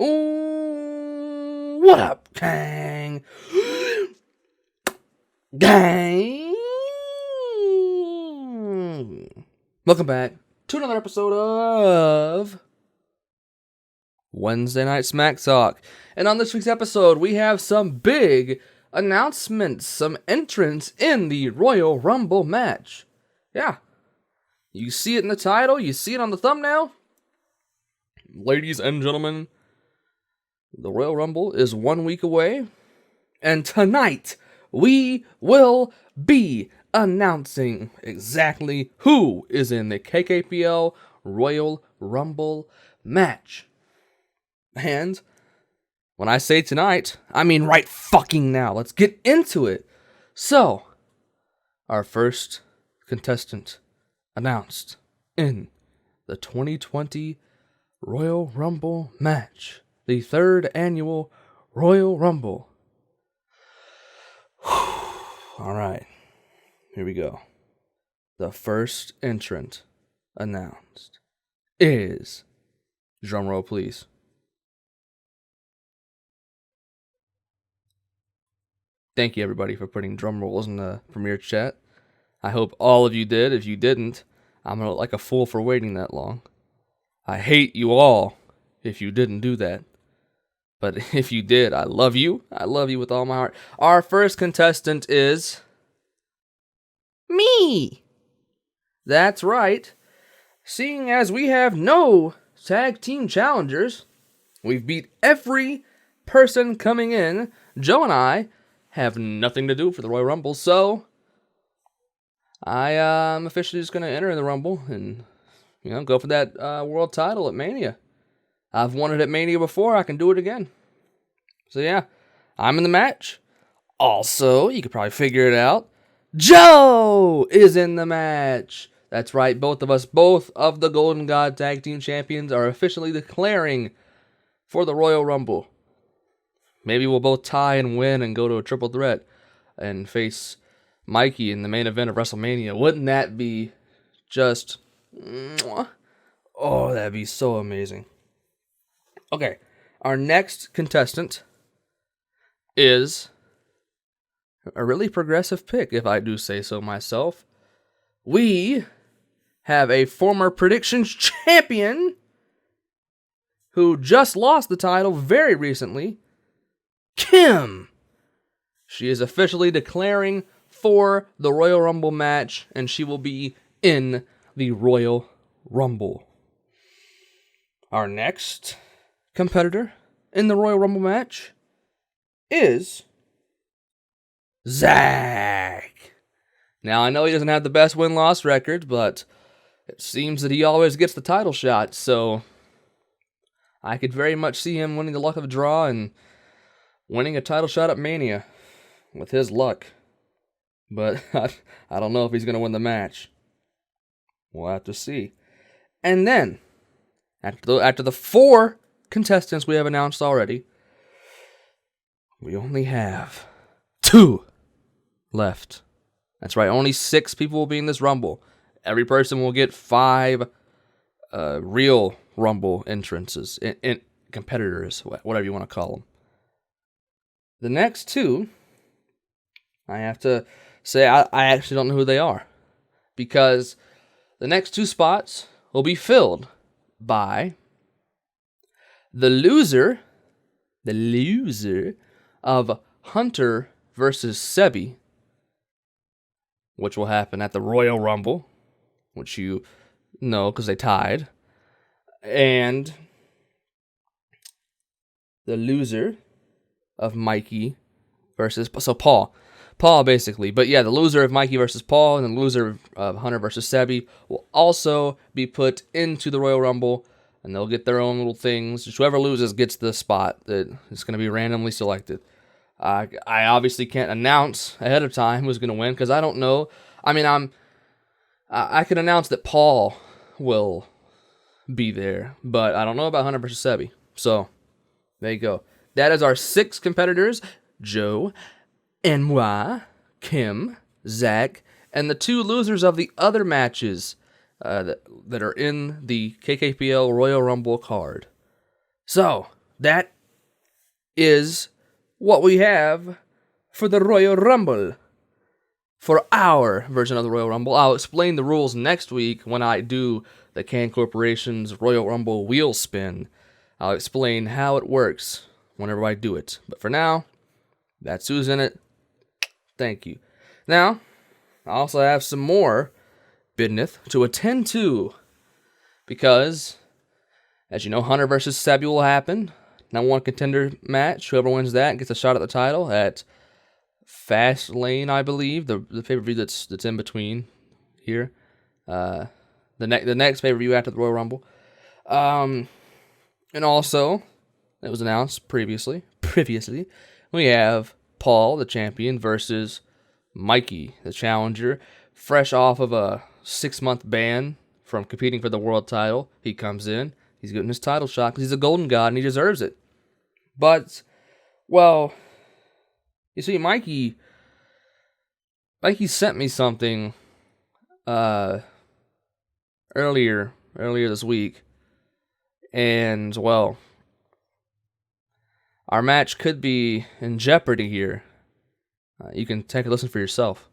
Ooh, what up, Kang? Gang! Welcome back to another episode of Wednesday Night SmackTalk. And on this week's episode, we have some big announcements, some entrants in the Royal Rumble match. Yeah, you see it in the title, you see it on the thumbnail. Ladies and gentlemen, the Royal Rumble is 1 week away, and tonight we will be announcing exactly who is in the KKPL Royal Rumble match. And when I say tonight, I mean right fucking now. Let's get into it. So, our first contestant announced in the 2020 Royal Rumble match. The third annual Royal Rumble. Alright, here we go. The first entrant announced is, drumroll please, thank you everybody for putting drum rolls in the premiere chat. I hope all of you did. If you didn't, I'm gonna look like a fool for waiting that long. I hate you all if you didn't do that. But if you did, I love you. I love you with all my heart. Our first contestant is me. That's right. Seeing as we have no tag team challengers, we've beat every person coming in. Joe and I have nothing to do for the Royal Rumble, so I'm officially just going to enter the Rumble and go for that world title at Mania. I've won it at Mania before. I can do it again. So yeah, I'm in the match. Also, you could probably figure it out, Joe is in the match. That's right, both of the Golden God Tag Team Champions are officially declaring for the Royal Rumble. Maybe we'll both tie and win and go to a triple threat and face Mikey in the main event of WrestleMania. Wouldn't that be just... Oh, that'd be so amazing. Okay, our next contestant is a really progressive pick, if I do say so myself. We have a former predictions champion who just lost the title very recently, Kim. She is officially declaring for the Royal Rumble match, and she will be in the Royal Rumble. Our next competitor in the Royal Rumble match is Zach. Now, I know he doesn't have the best win-loss record, but it seems that he always gets the title shot, so I could very much see him winning the luck of the draw and winning a title shot at Mania with his luck. But I don't know if he's going to win the match. We'll have to see. And then, after the 4 contestants we have announced already, we only have 2 left. That's right, only 6 people will be in this Rumble. Every person will get 5 real Rumble entrances, in competitors, whatever you want to call them. The next 2, I have to say, I actually don't know who they are. Because the next 2 spots will be filled by the loser of Hunter versus Sebi, which will happen at the Royal Rumble, which you know because they tied, and the loser of Mikey versus Paul basically. But yeah, the loser of Mikey versus Paul and the loser of Hunter versus Sebi will also be put into the Royal Rumble, and they'll get their own little things. Just whoever loses gets the spot that is going to be randomly selected. I obviously can't announce ahead of time who's going to win because I don't know. I mean, I can announce that Paul will be there, but I don't know about Hunter versus Sebi. So there you go. That is our 6 competitors: Joe, moi, Kim, Zach, and the 2 losers of the other matches that are in the KKPL Royal Rumble card. So, that is what we have for the Royal Rumble. For our version of the Royal Rumble. I'll explain the rules next week when I do the Kang Korporations Royal Rumble wheel spin. I'll explain how it works whenever I do it. But for now, that's who's in it. Thank you. Now, I also have some more business to attend to. Because, as you know, Hunter versus Sebi will happen. Number one contender match. Whoever wins that gets a shot at the title at Fastlane, I believe, the pay-per-view that's in between here. The next pay-per-view after the Royal Rumble. And also, it was announced previously, we have Paul, the champion, versus Mikey, the challenger, fresh off of a 6-month ban from competing for the world title. He comes in, he's getting his title shot because he's a golden god and he deserves it. But, well, you see, Mikey sent me something earlier this week, and, well, our match could be in jeopardy here. You can take a listen for yourself.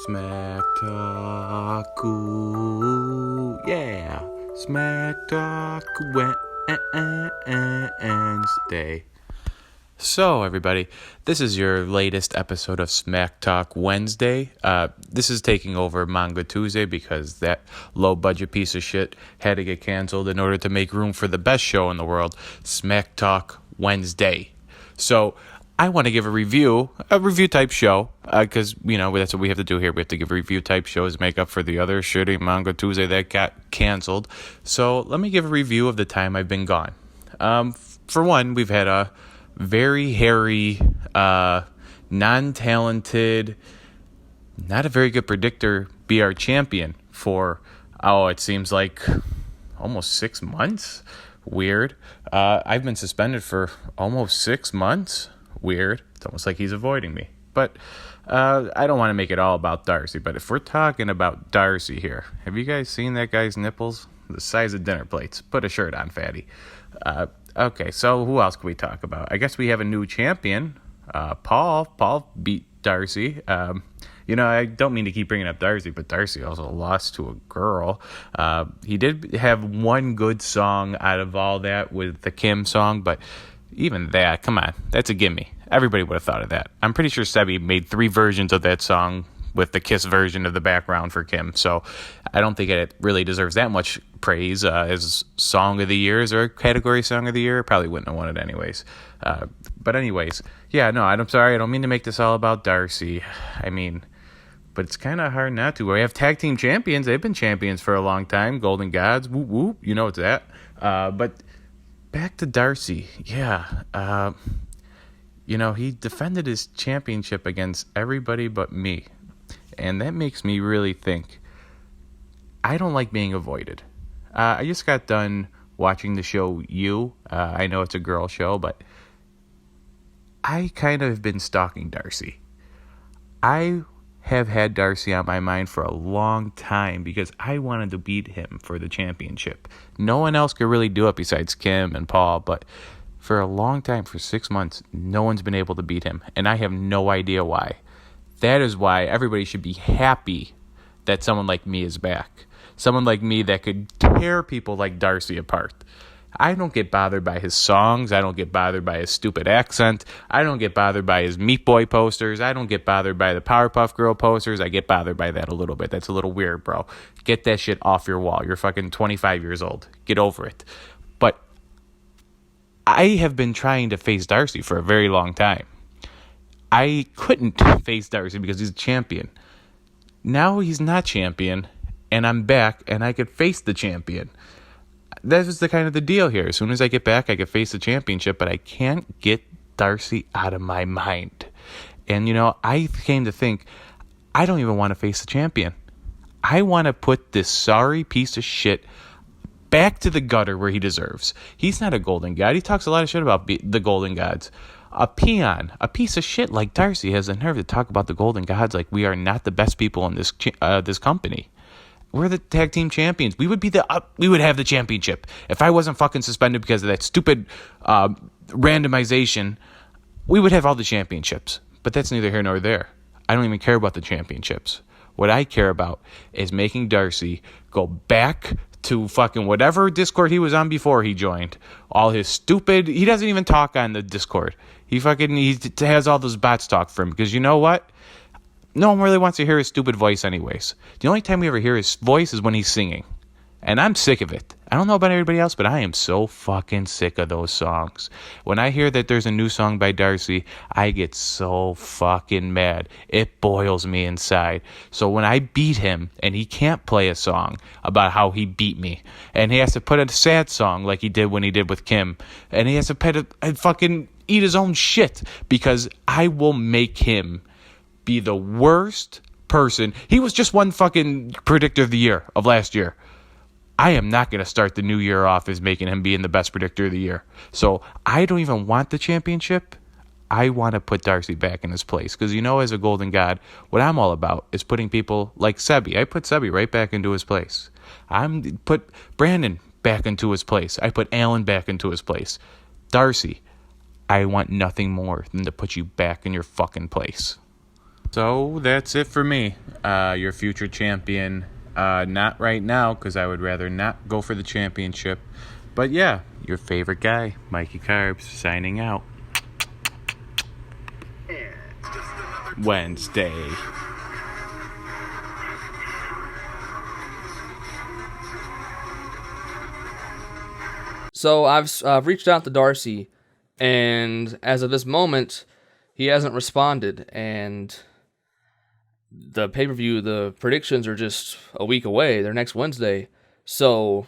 Smack Talk, ooh, yeah. Smack Talk Wednesday. So, everybody, this is your latest episode of Smack Talk Wednesday. This is taking over Manga Tuesday because that low-budget piece of shit had to get canceled in order to make room for the best show in the world, Smack Talk Wednesday. So, I want to give a review-type show, because, you know, that's what we have to do here. We have to give review-type shows, make up for the other shitty Manga Tuesday that got canceled. So, let me give a review of the time I've been gone. For one, we've had a very hairy, non-talented, not a very good predictor be our champion for, it seems like almost 6 months. Weird. I've been suspended for almost 6 months. Weird. It's almost like he's avoiding me. But I don't want to make it all about Darcy, but if we're talking about Darcy here, have you guys seen that guy's nipples? The size of dinner plates. Put a shirt on, fatty. Okay, so who else can we talk about? I guess we have a new champion, Paul. Paul beat Darcy. I don't mean to keep bringing up Darcy, but Darcy also lost to a girl. He did have one good song out of all that with the Kim song, but even that, come on, that's a gimme. Everybody would have thought of that. I'm pretty sure Sebi made 3 versions of that song with the Kiss version of the background for Kim. So I don't think it really deserves that much praise as Song of the Year. Is there a category Song of the Year? Probably wouldn't have won it anyways. But anyways, yeah, no, I'm sorry. I don't mean to make this all about Darcy. I mean, but it's kind of hard not to. We have tag team champions. They've been champions for a long time. Golden Gods. Whoop, whoop. You know what's that. But back to Darcy. Yeah. He defended his championship against everybody but me. And that makes me really think, I don't like being avoided. I just got done watching the show You. I know it's a girl show, but I kind of have been stalking Darcy. I have had Darcy on my mind for a long time because I wanted to beat him for the championship. No one else could really do it besides Kim and Paul, but for a long time, for 6 months, no one's been able to beat him, and I have no idea why. That is why everybody should be happy that someone like me is back. Someone like me that could tear people like Darcy apart. I don't get bothered by his songs. I don't get bothered by his stupid accent. I don't get bothered by his Meat Boy posters. I don't get bothered by the Powerpuff Girl posters. I get bothered by that a little bit. That's a little weird, bro. Get that shit off your wall. You're fucking 25 years old. Get over it. But I have been trying to face Darcy for a very long time. I couldn't face Darcy because he's a champion. Now he's not champion, and I'm back, and I could face the champion. That is the kind of the deal here. As soon as I get back, I could face the championship, but I can't get Darcy out of my mind. And, I came to think, I don't even want to face the champion. I want to put this sorry piece of shit back to the gutter where he deserves. He's not a golden god. He talks a lot of shit about the golden gods. A peon, a piece of shit like Darcy has the nerve to talk about the golden gods like we are not the best people in this company. We're the tag team champions. We would have the championship. If I wasn't fucking suspended because of that stupid randomization, we would have all the championships. But that's neither here nor there. I don't even care about the championships. What I care about is making Darcy go back to fucking whatever Discord he was on before he joined. All his stupid... He doesn't even talk on the Discord. He has all those bots talk for him. Because you know what? No one really wants to hear his stupid voice anyways. The only time we ever hear his voice is when he's singing. And I'm sick of it. I don't know about everybody else, but I am so fucking sick of those songs. When I hear that there's a new song by Darcy, I get so fucking mad. It boils me inside. So when I beat him and he can't play a song about how he beat me, and he has to put a sad song like he did when he did with Kim, and he has to fucking eat his own shit, because I will make him be the worst person. He was just one fucking predictor of the year of last year. I am not going to start the new year off as making him being the best predictor of the year. So I don't even want the championship. I want to put Darcy back in his place. Because, as a Golden God, what I'm all about is putting people like Sebi. I put Sebi right back into his place. Put Brandon back into his place. I put Alan back into his place. Darcy, I want nothing more than to put you back in your fucking place. So that's it for me. Your future champion. Not right now, because I would rather not go for the championship. But yeah, your favorite guy, Mikey Carbs, signing out. Wednesday. So I've reached out to Darcy, and as of this moment, he hasn't responded, and the pay-per-view, the predictions are just a week away. They're next Wednesday. So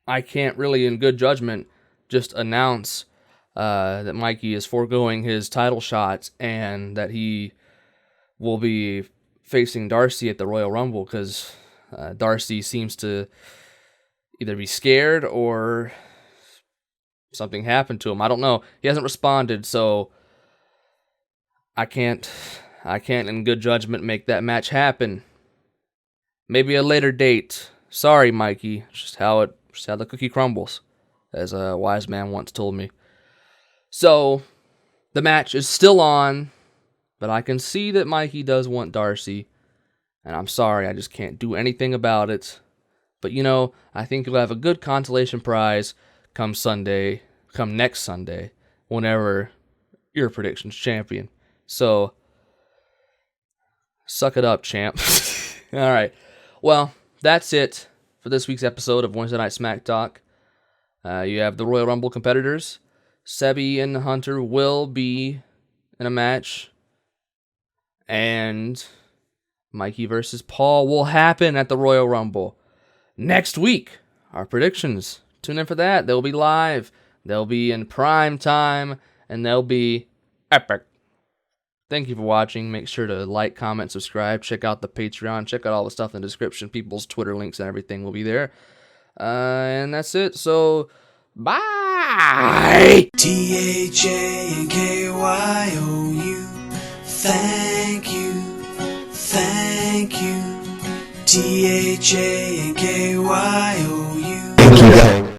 I can't really, in good judgment, just announce that Mikey is foregoing his title shot and that he will be facing Darcy at the Royal Rumble, because Darcy seems to either be scared or something happened to him. I don't know. He hasn't responded, so I can't in good judgment make that match happen. Maybe a later date. Sorry, Mikey. Just how the cookie crumbles, as a wise man once told me. So the match is still on, but I can see that Mikey does want Darcy, and I'm sorry, I just can't do anything about it. But I think you'll have a good consolation prize come next Sunday, whenever your prediction's champion. So suck it up, champ. All right. Well, that's it for this week's episode of Wednesday Night SmackTalk. You have the Royal Rumble competitors. Sebi and Hunter will be in a match. And Mikey versus Paul will happen at the Royal Rumble next week. Our predictions. Tune in for that. They'll be live. They'll be in prime time. And they'll be epic. Thank you for watching. Make sure to like, comment, subscribe. Check out the Patreon. Check out all the stuff in the description. People's Twitter links and everything will be there. And that's it. So, bye! THANKYOU. Thank you. Thank you. THANKYOU. Thank you, Kang.